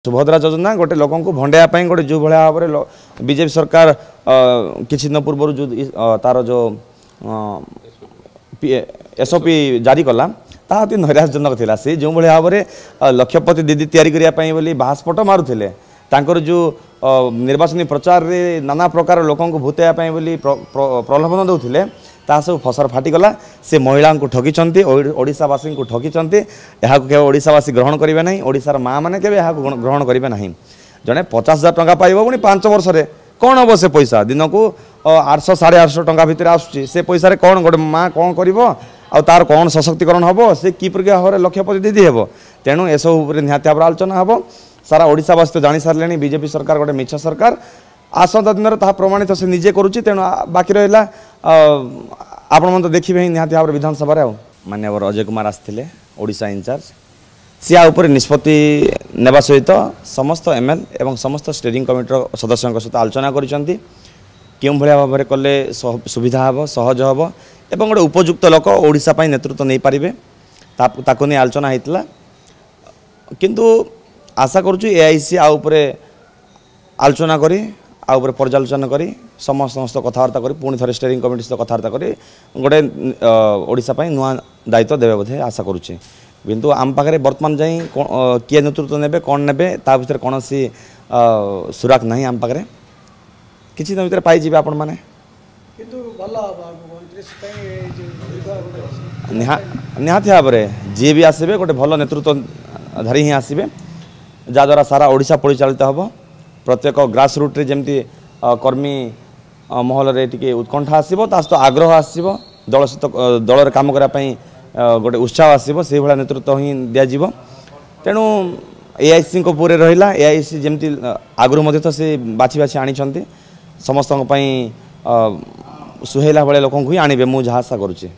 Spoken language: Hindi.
सुभद्रा योजना गोटे लोक भंडाई गोटे जो भाया भाव में बीजेपी सरकार किसी दिन पूर्व जो तार जो एसओपी जारी कला ता अति नैराशजनक था। से जो भाया भाव में लक्षपति दीदी या बाहास्फोट मारुले जो निर्वाचन प्रचार रे नाना प्रकार लोक भूताइवाई बोली प्रलोभन दौले ता सब फसर फाटीगला। से महिला को ठगी ओडावासी को ठगी यहाँ ओडावासी ग्रहण करेंगे ना। ओडार माँ मैंने ग्रहण करेंगे ना। जड़े 50,000 टंका पाइब पुणी 5 वर्ष कौन हम से पैसा दिन को 800 साढ़े 800 टंका भितर आसूँ से पैसा कौन गोटे माँ कौन कर तार कौन सशक्तिकरण हम से कि भाव में लक्षपति दीदी हे। तेणु एस निहाती भाव आलोचना हम सारा ओडावासी तो जानी सारे बीजेपी सरकार गोटे मिछ सरकार आसंता दिन में प्रमाणित से निजे करुच्ची। तेणु बाकी रहा आपण मन तो देखिए निहाती भाव विधानसभा माननीय अजय कुमार आसते ओडिशा इंचार्ज सी उपर निष्पत्ति नेबा सहित समस्त एमएल एवं समस्त स्टीयरिंग कमिटर सदस्यों सहित आलोचना करिसेंती केउं भलिया भाव में कले सुविधा हम सहज हम एवं गोटे उपयुक्त लोक ओडिशा पई नेतृत्व नहीं पारिबे ताको नहीं आलोचना होता। किंतु आशा करुछु एआईसी आ उपरे आलोचना करी आउपर पर्यालोचना करी समस्त कथबार्ता करी पुणी थे स्टीयरिंग कमिटी सहित कथबार्ता करी गोटे ओडिशा पई नुआ दायित्व देवे बोधे आशा करुचे। किंतु आम पाखे बर्तमान जाई किए नेतृत्व ने कौन ने भर कौन सी सुराक ना आम पाखे किसी दिन भर पाई आपण मैंने निहाती भाव में जी भी आसबे गोटे भल नेतृत्व धारी ही आसबे जहाद्वारा सारा ओडिशा परिचालित हम। प्रत्येक ग्रास रूट रे जमती कर्मी महल रे उत्कंठा आसो सहित आग्रह आसो दल सहित दल कम करने गोटे उत्साह आसो से भाया नेतृत्व ही दिज्व। तेणु एआईसी पूरे रहा एआईसी जमती आगुरी तो से बाछी बाछी आनी समस्त सुहेला भाया लोक ही आणवे मुझे आशा करुचे।